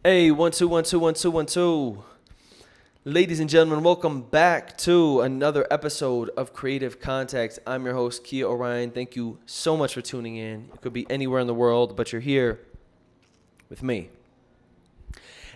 Hey, 1 2 1 2 1 2 1 2. Ladies and gentlemen, welcome back to another episode of Creative Context. I'm your host, Kia Orion. Thank you so much for tuning in. You could be anywhere in the world, but you're here with me.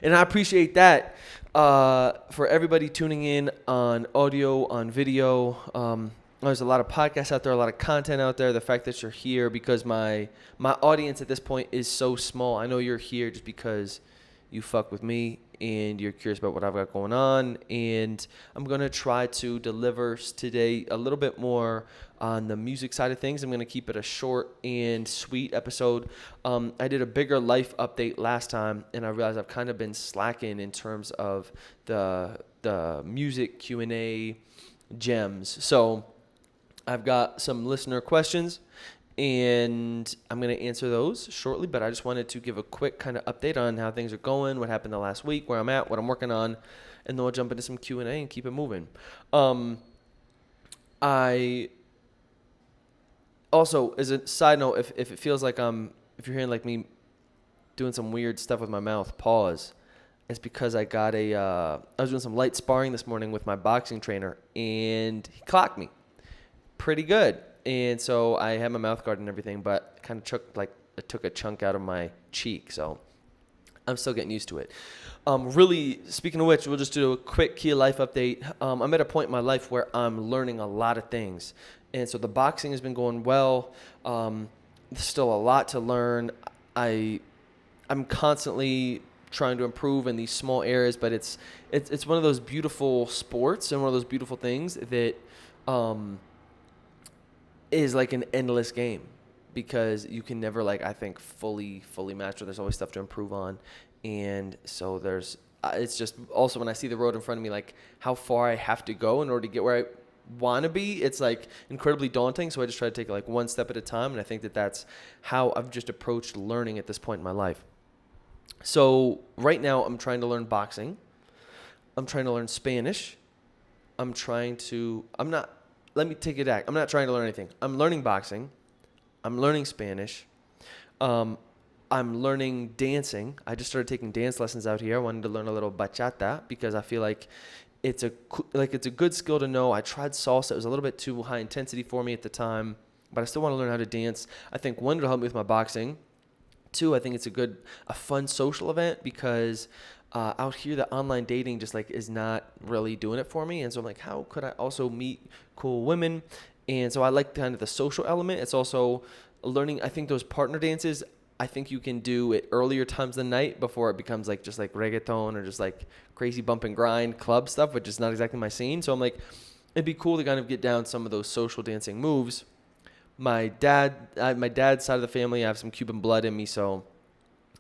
And I appreciate that for everybody tuning in on audio, on video. There's a lot of podcasts out there, a lot of content out there. The fact that you're here because my audience at this point is so small. I know you're here just because you fuck with me and you're curious about what I've got going on. And I'm going to try to deliver today a little bit more on the music side of things. I'm going to keep it a short and sweet episode. I did a bigger life update last time, and I realized I've kind of been slacking in terms of the music Q&A gems. So I've got some listener questions, and I'm going to answer those shortly, but I just wanted to give a quick kind of update on how things are going, what happened the last week, where I'm at, what I'm working on, and then we'll jump into some Q&A and keep it moving. I also, as a side note, if it feels like if you're hearing like me doing some weird stuff with my mouth, pause. It's because I was doing some light sparring this morning with my boxing trainer, and he clocked me pretty good. And so I had my mouth guard and everything, but kind of it took a chunk out of my cheek. So I'm still getting used to it. Really, speaking of which, we'll just do a quick key life update. I'm at a point in my life where I'm learning a lot of things. And so the boxing has been going well. There's still a lot to learn. I'm constantly trying to improve in these small areas, but it's one of those beautiful sports and one of those beautiful things that is like an endless game, because you can never I think fully master. There's always stuff to improve on. And so it's just also when I see the road in front of me, like how far I have to go in order to get where I want to be, it's like incredibly daunting. So I just try to take it one step at a time. And I think that's how I've just approached learning at this point in my life. So right now I'm trying to learn boxing. I'm trying to learn Spanish. Let me take it back. I'm not trying to learn anything. I'm learning boxing. I'm learning Spanish. I'm learning dancing. I just started taking dance lessons out here. I wanted to learn a little bachata because I feel like it's a good skill to know. I tried salsa. It was a little bit too high intensity for me at the time, but I still want to learn how to dance. I think one, it'll help me with my boxing. Two, I think it's a fun social event because out here the online dating just is not really doing it for me. And so I'm like, how could I also meet cool women? And so I like kind of the social element. It's also learning. I think those partner dances, I think you can do at earlier times of the night before it becomes just reggaeton or just crazy bump and grind club stuff, which is not exactly my scene. So I'm like, it'd be cool to kind of get down some of those social dancing moves. My dad's side of the family, I have some Cuban blood in me, so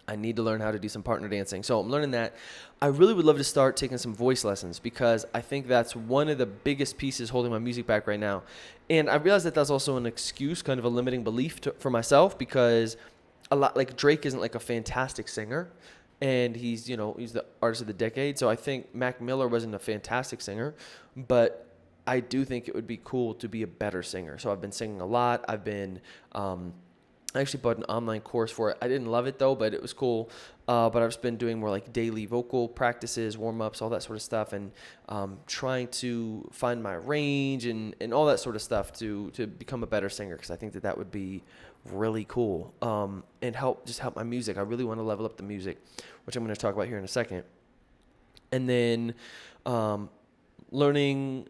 I need to learn how to do some partner dancing. So I'm learning that. I really would love to start taking some voice lessons because I think that's one of the biggest pieces holding my music back right now. And I realize that that's also an excuse, kind of a limiting belief for myself, because a lot Drake isn't a fantastic singer, and he's the artist of the decade. So I think Mac Miller wasn't a fantastic singer, but I do think it would be cool to be a better singer. So I've been singing a lot. I actually bought an online course for it. I didn't love it though, but it was cool. But I've just been doing more daily vocal practices, warm-ups, all that sort of stuff, and trying to find my range and all that sort of stuff to become a better singer, because I think that would be really cool and help my music. I really want to level up the music, which I'm going to talk about here in a second. And then learning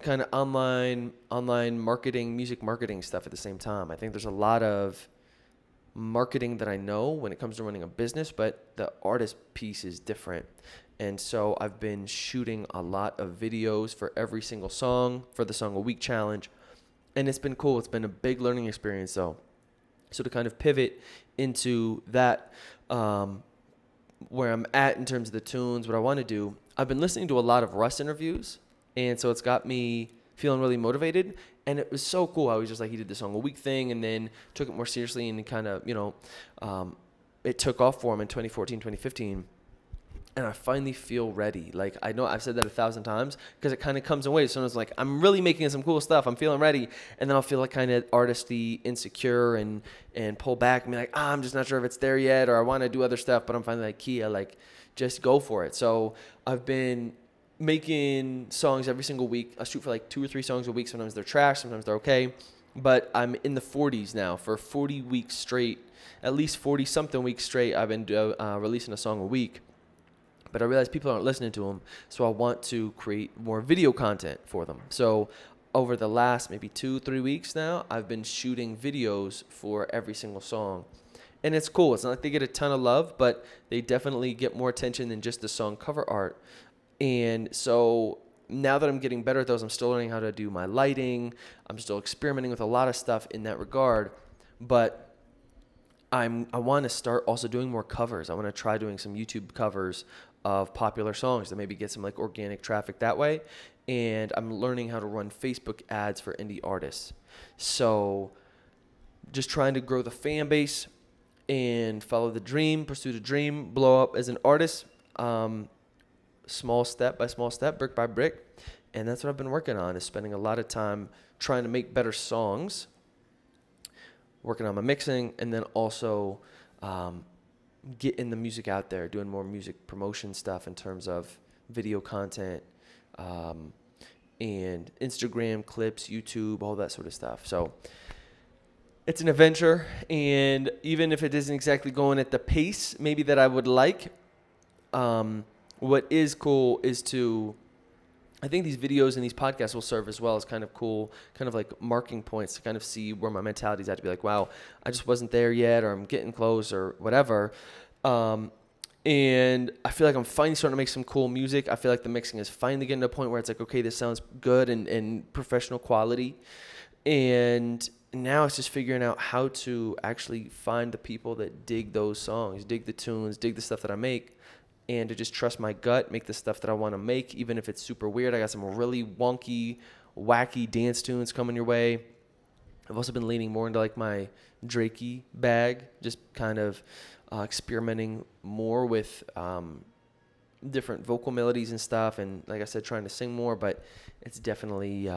kind of online marketing, music marketing stuff at the same time. I think there's a lot of marketing that I know when it comes to running a business, but the artist piece is different. And so I've been shooting a lot of videos for every single song for the Song a Week challenge, and it's been cool. It's been a big learning experience though. So to kind of pivot into that, where I'm at in terms of the tunes, what I want to do, I've been listening to a lot of Russ interviews, and so it's got me feeling really motivated. And it was so cool. I was just he did the Song a Week thing and then took it more seriously, and kind of, it took off for him in 2014, 2015. and I finally feel ready. Like, I know I've said that 1,000 times because it kind of comes in waves. Sometimes like I'm really making some cool stuff. I'm feeling ready. And then I'll feel like kind of artisty, insecure, and pull back and be like, I'm just not sure if it's there yet, or I want to do other stuff. But I'm finally like, Kia, like, just go for it. So I've been making songs every single week. I shoot for like 2 or 3 songs a week. Sometimes they're trash, sometimes they're okay. But I'm in the 40s now. For 40 weeks straight, at least 40 something weeks straight, I've been releasing a song a week. But I realize people aren't listening to them, so I want to create more video content for them. So over the last maybe 2-3 weeks now, I've been shooting videos for every single song. And it's cool. It's not like they get a ton of love, but they definitely get more attention than just the song cover art. And so now that I'm getting better at those, I'm still learning how to do my lighting. I'm still experimenting with a lot of stuff in that regard. But I want to start also doing more covers. I want to try doing some YouTube covers of popular songs to maybe get some like organic traffic that way. And I'm learning how to run Facebook ads for indie artists. So just trying to grow the fan base and follow the dream, pursue the dream, blow up as an artist, small step by small step, brick by brick. And that's what I've been working on, is spending a lot of time trying to make better songs, working on my mixing, and then also getting the music out there, doing more music promotion stuff in terms of video content, and Instagram clips, YouTube, all that sort of stuff. So it's an adventure, and even if it isn't exactly going at the pace maybe that I would like, what is cool is I think these videos and these podcasts will serve as well as kind of cool, kind of like marking points to kind of see where my mentality is at, to be like, wow, I just wasn't there yet, or I'm getting close, or whatever. And I feel like I'm finally starting to make some cool music. I feel like the mixing is finally getting to a point where it's like, okay, this sounds good and professional quality. And now it's just figuring out how to actually find the people that dig those songs, dig the tunes, dig the stuff that I make, and to just trust my gut, make the stuff that I want to make, even if it's super weird. I got some really wonky, wacky dance tunes coming your way. I've also been leaning more into like my Drakey bag, just kind of experimenting more with different vocal melodies and stuff. And like I said, trying to sing more, but it's definitely,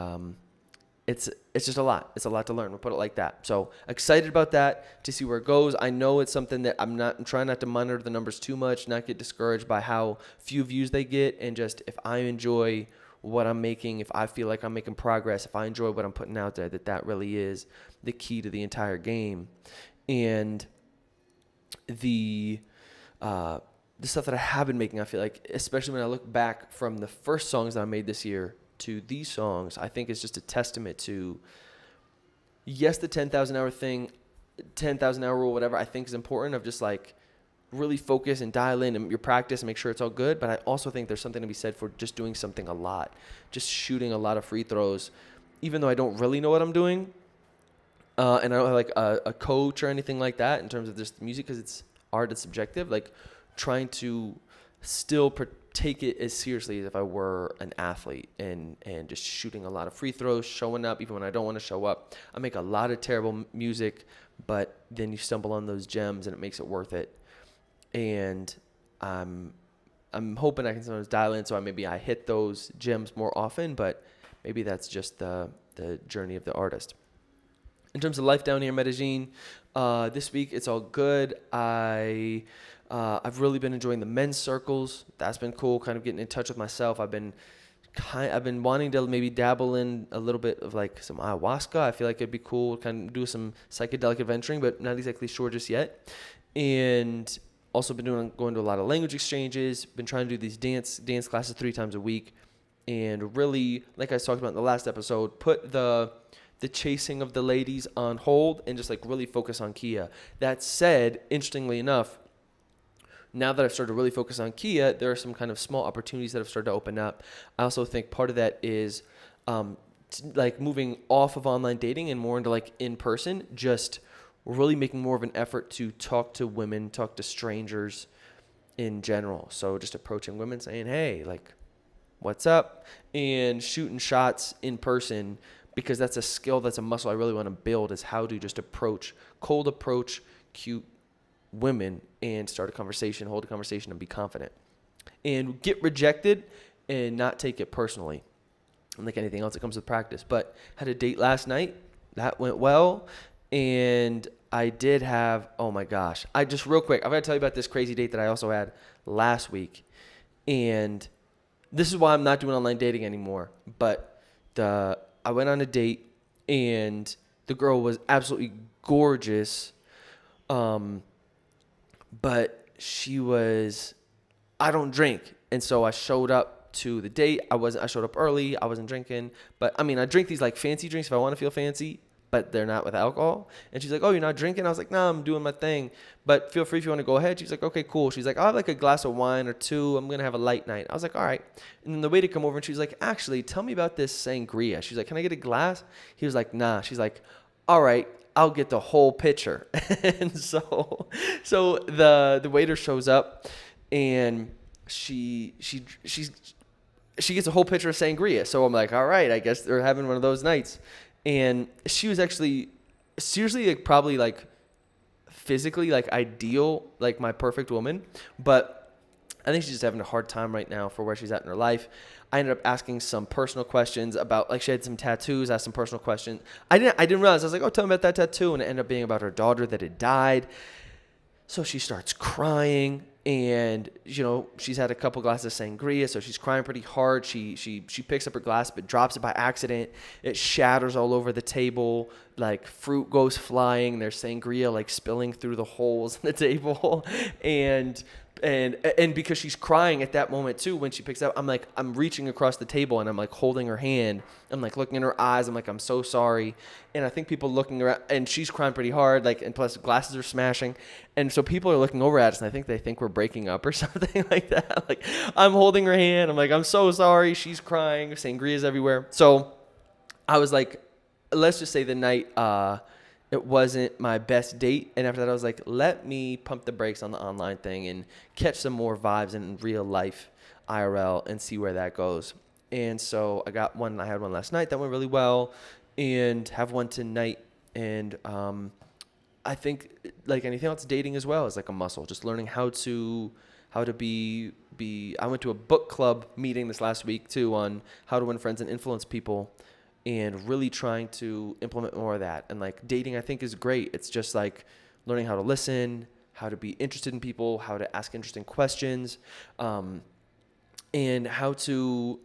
it's just a lot. It's a lot to learn. We'll put it like that. So excited about that, to see where it goes. I know it's something that I'm trying not to monitor the numbers too much, not get discouraged by how few views they get. And just, if I enjoy what I'm making, if I feel like I'm making progress, if I enjoy what I'm putting out there, that really is the key to the entire game. And the stuff that I have been making, I feel like, especially when I look back from the first songs that I made this year to these songs, I think it's just a testament to, yes, the 10,000 hour thing, 10,000 hour rule, whatever, I think is important, of just like really focus and dial in and your practice and make sure it's all good. But I also think there's something to be said for just doing something a lot, just shooting a lot of free throws, even though I don't really know what I'm doing. And I don't have like a coach or anything like that in terms of just music, because it's art, it's subjective. Like, trying to still take it as seriously as if I were an athlete, and just shooting a lot of free throws, showing up even when I don't want to show up. I make a lot of terrible music, but then you stumble on those gems and it makes it worth it. And I'm hoping I can sometimes dial in, so I hit those gems more often, but maybe that's just the journey of the artist. In terms of life down here in Medellin, this week it's all good. I've really been enjoying the men's circles. That's been cool, kind of getting in touch with myself. I've been wanting to maybe dabble in a little bit of like some ayahuasca. I feel like it'd be cool, kind of do some psychedelic adventuring, but not exactly sure just yet. And also been going to a lot of language exchanges. Been trying to do these dance classes 3 times a week, and really, like I talked about in the last episode, put the chasing of the ladies on hold and just like really focus on Kia. That said, interestingly enough, now that I've started to really focus on Kia, there are some kind of small opportunities that have started to open up. I also think part of that is like moving off of online dating and more into like in person, just really making more of an effort to talk to women, talk to strangers in general. So just approaching women saying, hey, like, what's up? And shooting shots in person, because that's a skill, that's a muscle I really want to build, is how to just cold approach cute women and start a conversation, hold a conversation, and be confident. and get rejected and not take it personally. Unlike anything else that comes with practice. But had a date last night. That went well. And I did have, oh my gosh. I just real quick, I've got to tell you about this crazy date that I also had last week. And this is why I'm not doing online dating anymore. But I went on a date and the girl was absolutely gorgeous. But she was, I don't drink. And so I showed up to the date. I showed up early. I wasn't drinking, but I mean, I drink these like fancy drinks if I want to feel fancy, but they're not with alcohol. And she's like, "Oh, you're not drinking?" I was like, "No, I'm doing my thing, but feel free if you want to go ahead." She's like, "Okay, cool." She's like, "I'll have like a glass of wine or two. I'm going to have a light night." I was like, "All right." And then the waiter come over and she's like, "Actually, tell me about this sangria." She's like, "Can I get a glass?" He was like, "Nah." She's like, "All right, I'll get the whole pitcher." And so the waiter shows up and she gets a whole pitcher of sangria. So I'm like, all right, I guess they're having one of those nights. And she was actually seriously like probably like physically like ideal, like my perfect woman. But I think she's just having a hard time right now for where she's at in her life. I ended up asking some personal questions about, like, she had some tattoos, asked some personal questions. I didn't realize. I was like, "Oh, tell me about that tattoo." And it ended up being about her daughter that had died. So she starts crying. And, she's had a couple glasses of sangria, so she's crying pretty hard. She picks up her glass, but drops it by accident. It shatters all over the table. Like, fruit goes flying. There's sangria, like, spilling through the holes in the table. And because she's crying at that moment, too, when she picks up, I'm reaching across the table, and I'm, like, holding her hand. I'm, like, looking in her eyes. I'm like, "I'm so sorry." And I think people looking around, and she's crying pretty hard, like, and plus glasses are smashing. And so people are looking over at us, and I think they think we're breaking up or something like that. Like, I'm holding her hand. I'm like, "I'm so sorry." She's crying. Sangria's everywhere. So I was like, let's just say the night, it wasn't my best date. And after that, I was like, let me pump the brakes on the online thing and catch some more vibes in real life IRL and see where that goes. And so I had one last night that went really well, and have one tonight. And I think, like anything else, dating as well is like a muscle. Just learning how to be. I went to a book club meeting this last week too on how to win friends and influence people, and really trying to implement more of that. And like dating, I think, is great. It's just like learning how to listen, how to be interested in people, how to ask interesting questions, and how to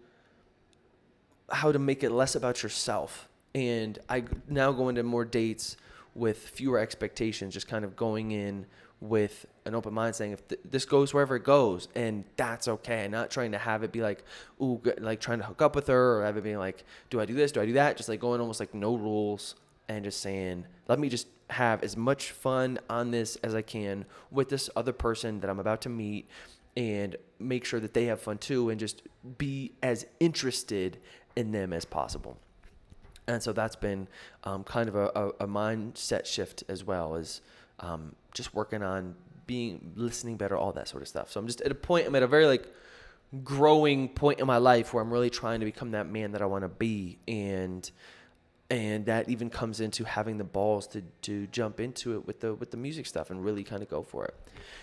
make it less about yourself. And I now go into more dates with fewer expectations, just kind of going in with an open mind, saying if this goes wherever it goes, and that's okay. I'm not trying to have it be like, ooh, like trying to hook up with her, or have it being like, do I do this? Do I do that? Just like going almost like no rules, and just saying, let me just have as much fun on this as I can with this other person that I'm about to meet, and make sure that they have fun too, and just be as interested in them as possible. And so that's been kind of a mindset shift as well, as just working on listening better, all that sort of stuff. So I'm just at a point, I'm at a very like growing point in my life where I'm really trying to become that man that I want to be. And that even comes into having the balls to jump into it with the music stuff and really kind of go for it.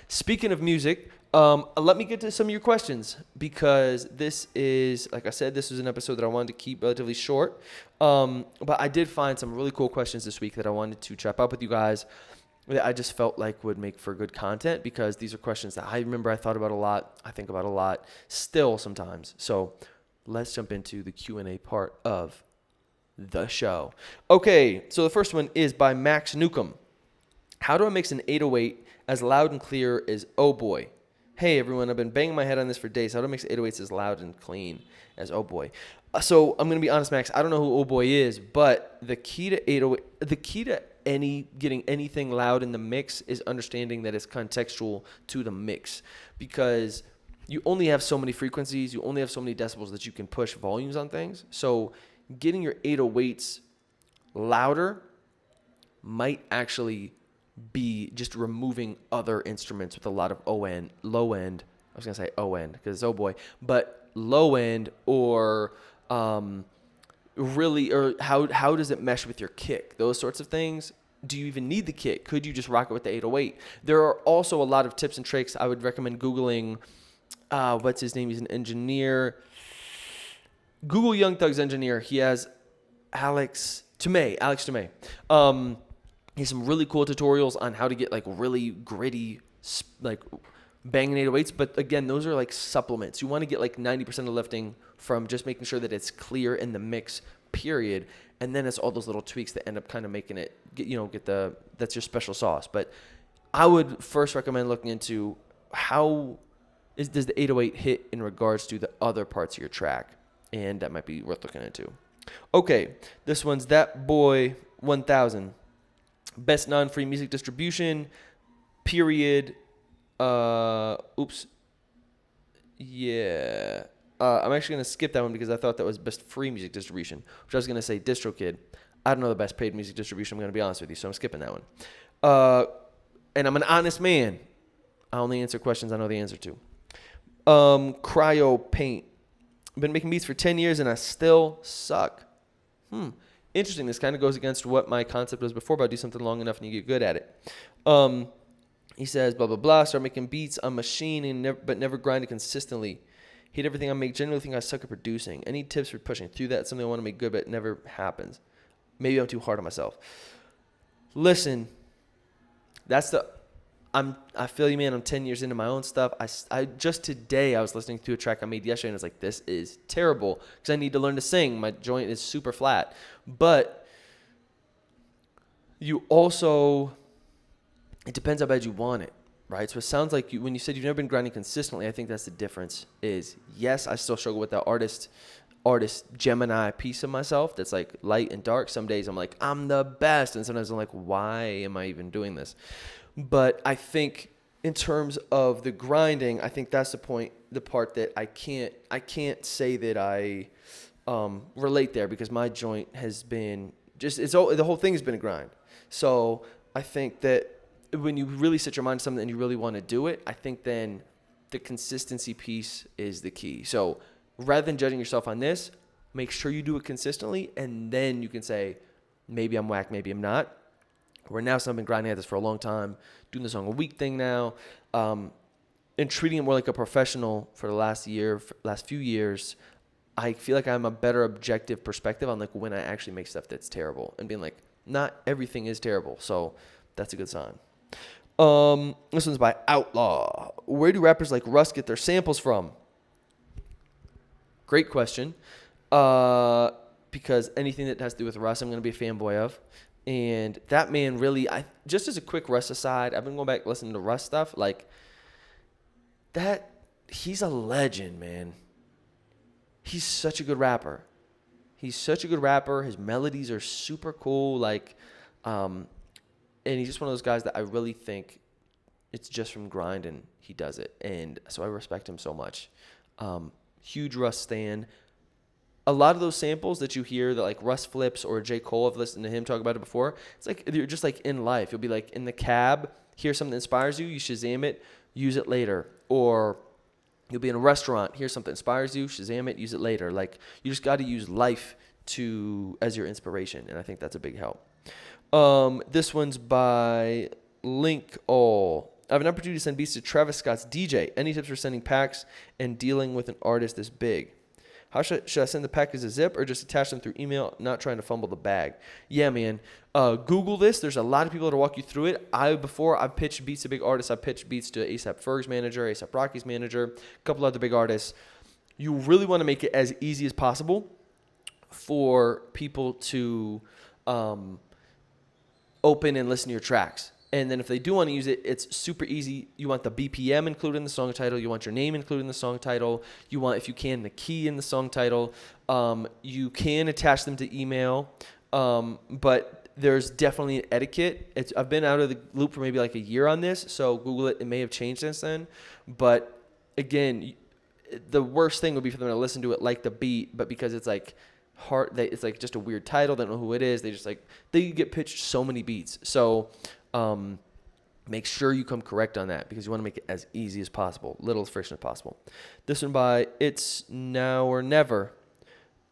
Speaking of music, let me get to some of your questions, because this is, like I said, this was an episode that I wanted to keep relatively short. But I did find some really cool questions this week that I wanted to chop up with you guys, that I just felt like would make for good content, because these are questions that I remember I thought about a lot. I think about a lot still sometimes. So let's jump into the Q&A part of the show. Okay, so the first one is by Max Newcomb. How do I mix an 808 as loud and clear as Oh Boy? Hey everyone, I've been banging my head on this for days. How to mix 808s as loud and clean as Oh Boy? So I'm going to be honest, Max, I don't know who Oh Boy is, but the key to 808, the key to getting anything loud in the mix is understanding that it's contextual to the mix, because you only have so many frequencies, you only have so many decibels that you can push volumes on things. So getting your 808s louder might actually be just removing other instruments with a lot of low end. I was going to say O-end because it's Oh Boy, but low end, or really, or how does it mesh with your kick? Those sorts of things. Do you even need the kick? Could you just rock it with the 808? There are also a lot of tips and tricks. I would recommend Googling what's his name? He's an engineer. Google Young Thug's engineer. He has Alex Tomei. He has some really cool tutorials on how to get like really gritty, like banging 808s. But again, those are like supplements. You want to get like 90% of lifting from just making sure that it's clear in the mix, period. And then it's all those little tweaks that end up kind of making it, that's your special sauce. But I would first recommend looking into does the 808 hit in regards to the other parts of your track? And that might be worth looking into. Okay, this one's That Boy 1000. Best non-free music distribution, period. Yeah. I'm actually going to skip that one because I thought that was best free music distribution, which I was going to say DistroKid. I don't know the best paid music distribution, I'm going to be honest with you, so I'm skipping that one. And I'm an honest man. I only answer questions I know the answer to. Cryo Paint. I've been making beats for 10 years and I still suck. Interesting. This kind of goes against what my concept was before about do something long enough and you get good at it. He says, blah, blah, blah. Start making beats on machine but never grind it consistently. Hate everything I make. Generally think I suck at producing. Any tips for pushing through that? Something I want to make good, but it never happens. Maybe I'm too hard on myself. Listen, I feel you, man. I'm 10 years into my own stuff. I just today I was listening to a track I made yesterday and I was like, this is terrible because I need to learn to sing. My joint is super flat. But you also, it depends how bad you want it, right? So it sounds like when you said you've never been grinding consistently, I think that's the difference is, yes, I still struggle with that artist Gemini piece of myself that's like light and dark. Some days I'm like, I'm the best. And sometimes I'm like, why am I even doing this? But I think in terms of the grinding, I think that's the part that I can't say that I relate there because my joint has been the whole thing has been a grind. So I think that when you really set your mind to something and you really want to do it, I think then the consistency piece is the key. So rather than judging yourself on this, make sure you do it consistently, and then you can say, maybe I'm whack, maybe I'm not. Where now I've been grinding at this for a long time, doing the song a week thing now, and treating it more like a professional for the last few years. I feel like I'm a better objective perspective on like when I actually make stuff that's terrible and being like, not everything is terrible. So that's a good sign. This one's by Outlaw. Where do rappers like Russ get their samples from? Great question. Because anything that has to do with Russ, I'm going to be a fanboy of. And that man really, just as a quick Russ aside, I've been going back listening to Russ stuff. Like, he's a legend, man. He's such a good rapper. His melodies are super cool. Like, and he's just one of those guys that I really think it's just from grind and he does it. And so I respect him so much. Huge Russ stan. A lot of those samples that you hear that like Russ flips or J. Cole, I've listened to him talk about it before. It's like you're just like in life. You'll be like in the cab, hear something that inspires you, you Shazam it, use it later. Or you'll be in a restaurant, hear something that inspires you, Shazam it, use it later. Like you just got to use life as your inspiration, and I think that's a big help. This one's by Link All. I have an opportunity to send beats to Travis Scott's DJ. Any tips for sending packs and dealing with an artist this big? How should I send the pack as a zip or just attach them through email, not trying to fumble the bag? Yeah, man. Google this. There's a lot of people that walk you through it. Before I pitched beats to big artists, I pitched beats to A$AP Ferg's manager, A$AP Rocky's manager, a couple other big artists. You really want to make it as easy as possible for people to open and listen to your tracks. And then if they do want to use it, it's super easy. You want the BPM included in the song title. You want your name included in the song title. You want, if you can, the key in the song title. You can attach them to email, but there's definitely an etiquette. I've been out of the loop for maybe like a year on this, so Google it. It may have changed since then. But again, the worst thing would be for them to listen to it like the beat, but because it's like hard, it's like just a weird title. They don't know who it is. They get pitched so many beats. So make sure you come correct on that because you want to make it as easy as possible, little as friction as possible. This one by It's Now or Never.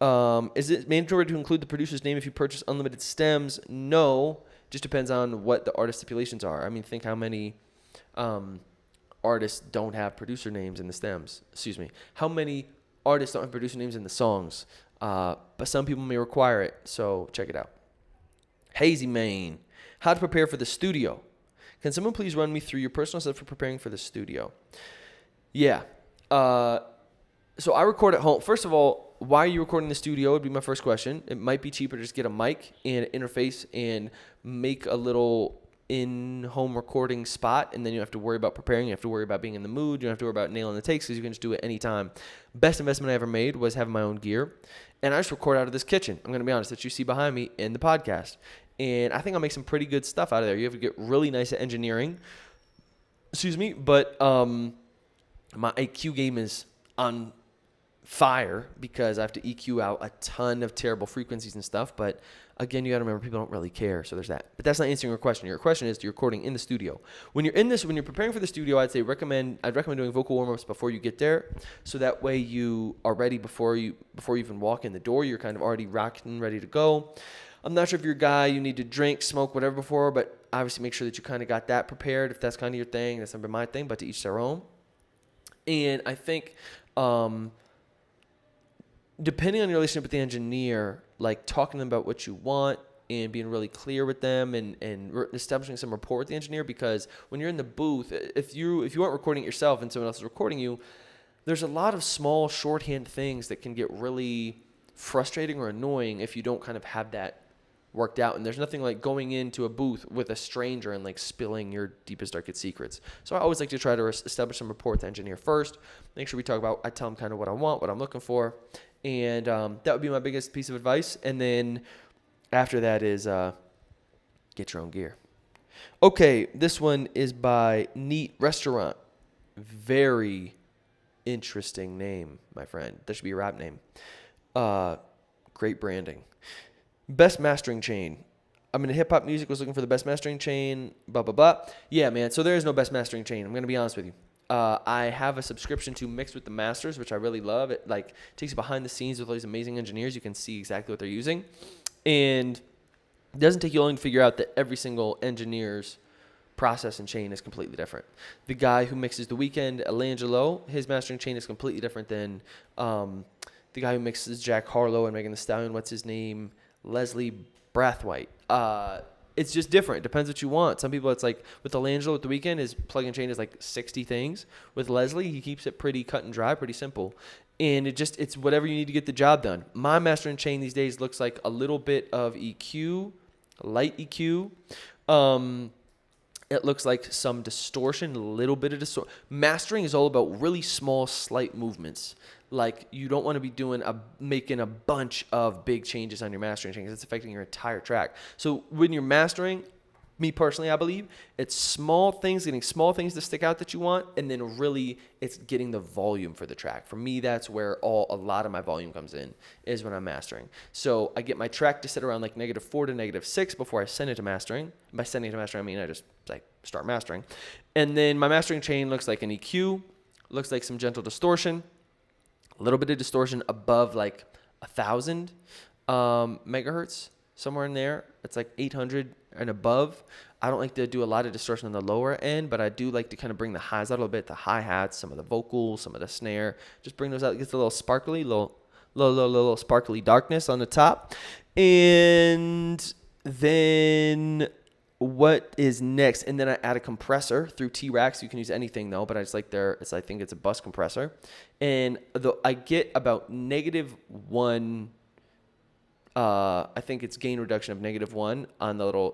Is it mandatory to include the producer's name if you purchase unlimited stems? No, just depends on what the artist stipulations are. I mean, think how many artists don't have producer names in the stems? Excuse me. How many artists don't have producer names in the songs? But some people may require it, so check it out. Hazy Main. How to prepare for the studio. Can someone please run me through your personal steps for preparing for the studio? Yeah. So I record at home. First of all, why are you recording in the studio would be my first question. It might be cheaper to just get a mic and an interface and make a little in-home recording spot, and then you don't have to worry about preparing. You have to worry about being in the mood. You don't have to worry about nailing the takes because you can just do it anytime. Best investment I ever made was having my own gear, and I just record out of this kitchen. I'm going to be honest, that you see behind me in the podcast, and I think I'll make some pretty good stuff out of there. You have to get really nice at engineering. Excuse me, but my IQ game is on fire because I have to EQ out a ton of terrible frequencies and stuff. But again, you got to remember, people don't really care. So there's that. But that's not answering your question. Your question is, you're recording in the studio. When you're preparing for the studio, I'd recommend doing vocal warm-ups before you get there. So that way you are ready before you even walk in the door. You're kind of already rocking, ready to go. I'm not sure if you're a guy, you need to drink, smoke, whatever before, but obviously make sure that you kind of got that prepared. If that's kind of your thing, that's not my thing, but to each their own. And I think, depending on your relationship with the engineer, like talking to them about what you want and being really clear with them and establishing some rapport with the engineer, because when you're in the booth, if you aren't recording it yourself and someone else is recording you, there's a lot of small shorthand things that can get really frustrating or annoying if you don't kind of have that worked out. And there's nothing like going into a booth with a stranger and like spilling your deepest, darkest secrets. So I always like to try to establish some rapport with the engineer first. Make sure we talk about, I tell them kind of what I want, what I'm looking for. And that would be my biggest piece of advice. And then after that is get your own gear. Okay, this one is by Neat Restaurant. Very interesting name, my friend. That should be a rap name. Great branding. Best mastering chain. I'm into hip-hop music, was looking for the best mastering chain, blah, blah, blah. Yeah, man, so there is no best mastering chain. I'm going to be honest with you. I have a subscription to Mixed with the Masters, which I really love. It like takes you behind the scenes with all these amazing engineers. You can see exactly what they're using. And it doesn't take you long to figure out that every single engineer's process and chain is completely different. The guy who mixes The Weeknd, Elangelo, his mastering chain is completely different than the guy who mixes Jack Harlow and Megan Thee Stallion. What's his name? Leslie Brathwaite. It's just different. It depends what you want. Some people, it's like with Elangelo, with The Weeknd, his plug-in chain is like 60 things. With Leslie, he keeps it pretty cut and dry, pretty simple. And it's whatever you need to get the job done. My mastering chain these days looks like a little bit of EQ, light EQ. It looks like some distortion, a little bit of distortion. Mastering is all about really small, slight movements. Like, you don't want to be making a bunch of big changes on your mastering chain because it's affecting your entire track. So when you're mastering, me personally, I believe, it's small things, getting small things to stick out that you want, and then really it's getting the volume for the track. For me, that's where a lot of my volume comes in, is when I'm mastering. So I get my track to sit around like -4 to -6 before I send it to mastering. By sending it to mastering, I mean I just like start mastering. And then my mastering chain looks like an EQ, looks like some gentle distortion, a little bit of distortion above like 1,000 megahertz, somewhere in there. It's like 800 and above. I don't like to do a lot of distortion on the lower end, but I do like to kind of bring the highs out a little bit, the hi-hats, some of the vocals, some of the snare. Just bring those out. It gets a little sparkly, little sparkly darkness on the top. And then what is next? And then I add a compressor through T-Rax. You can use anything though, but I just like I think it's a bus compressor. And I get about -1. I think it's gain reduction of -1 on the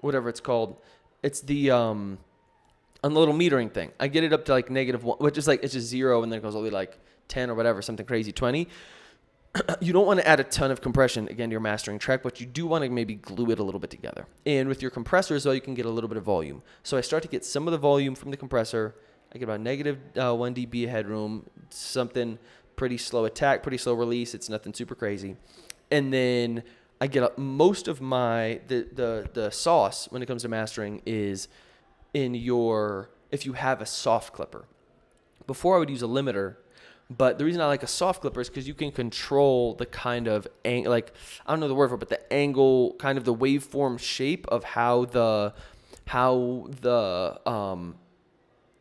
whatever it's called. It's the on the little metering thing. I get it up to like -1, which is like it's just 0, and then it goes only like 10 or whatever, something crazy, 20. You don't want to add a ton of compression, again, to your mastering track, but you do want to maybe glue it a little bit together. And with your compressors, though, you can get a little bit of volume. So I start to get some of the volume from the compressor. I get about -1 dB of headroom, something pretty slow attack, pretty slow release. It's nothing super crazy. And then I get most of the sauce when it comes to mastering is if you have a soft clipper. Before I would use a limiter, But the reason I like a soft clipper is because you can control the kind of like, I don't know the word for it, but the angle, kind of the waveform shape of how the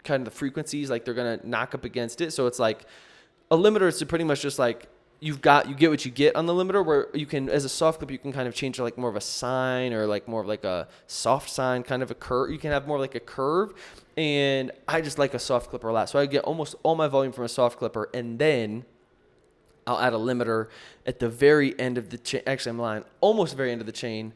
kind of the frequencies, like they're gonna knock up against it. So it's like a limiter is pretty much just like you get what you get on the limiter, where you can, as a soft clip, you can kind of change to like more of a sine, or like more of like a soft sine, kind of a curve. You can have more like a curve, and I just like a soft clipper a lot. So I get almost all my volume from a soft clipper, and then I'll add a limiter at the very end of the chain. Actually, I'm lying. Almost the very end of the chain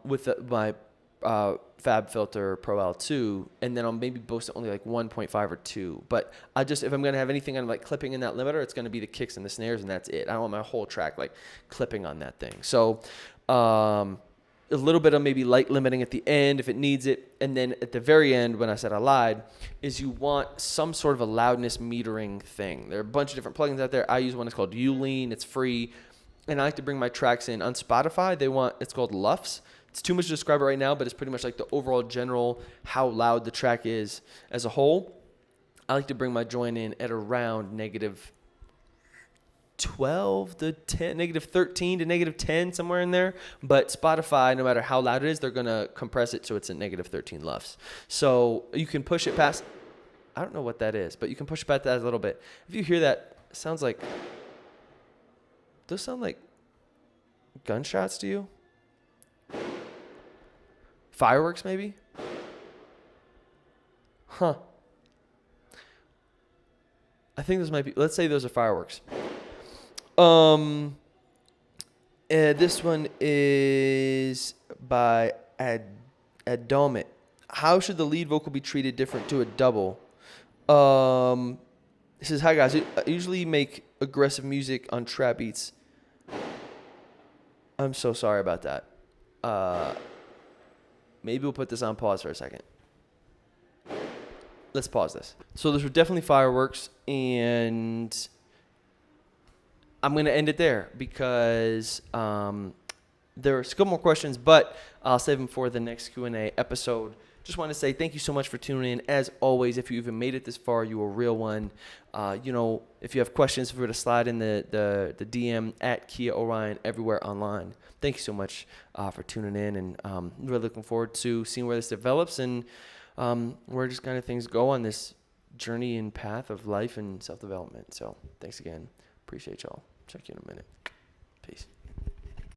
with my Fab Filter Pro L2, and then I'll maybe boost it only like 1.5 or 2. But if I'm going to have anything on like clipping in that limiter, it's going to be the kicks and the snares, and that's it. I don't want my whole track like clipping on that thing. So a little bit of maybe light limiting at the end if it needs it. And then at the very end, when I said I lied, is you want some sort of a loudness metering thing. There are a bunch of different plugins out there. I use one that's called Ulean. It's free. And I like to bring my tracks in. On Spotify, it's called LUFS. It's too much to describe it right now, but it's pretty much like the overall general how loud the track is as a whole. I like to bring my join in at around negative 12 to 10, negative 13 to negative 10, somewhere in there. But Spotify, no matter how loud it is, they're going to compress it so it's at negative 13 LUFS. So you can push it past, I don't know what that is, but you can push it past that a little bit. If you hear that, it sounds like, those sound like gunshots to you? Fireworks, maybe? Huh. I think this might be, let's say those are fireworks. This one is by Adomit. How should the lead vocal be treated different to a double? It says, hi guys, I usually make aggressive music on trap beats. I'm so sorry about that. Maybe we'll put this on pause for a second. Let's pause this. So those were definitely fireworks, and I'm going to end it there because there are a couple more questions, but I'll save them for the next Q&A episode. Just want to say thank you so much for tuning in. As always, if you even made it this far, you a real one. If you have questions, feel free to slide in the DM at Kia Orion everywhere online. Thank you so much for tuning in, and really looking forward to seeing where this develops and where just kind of things go on this journey and path of life and self-development. So thanks again. Appreciate y'all. Check you in a minute. Peace.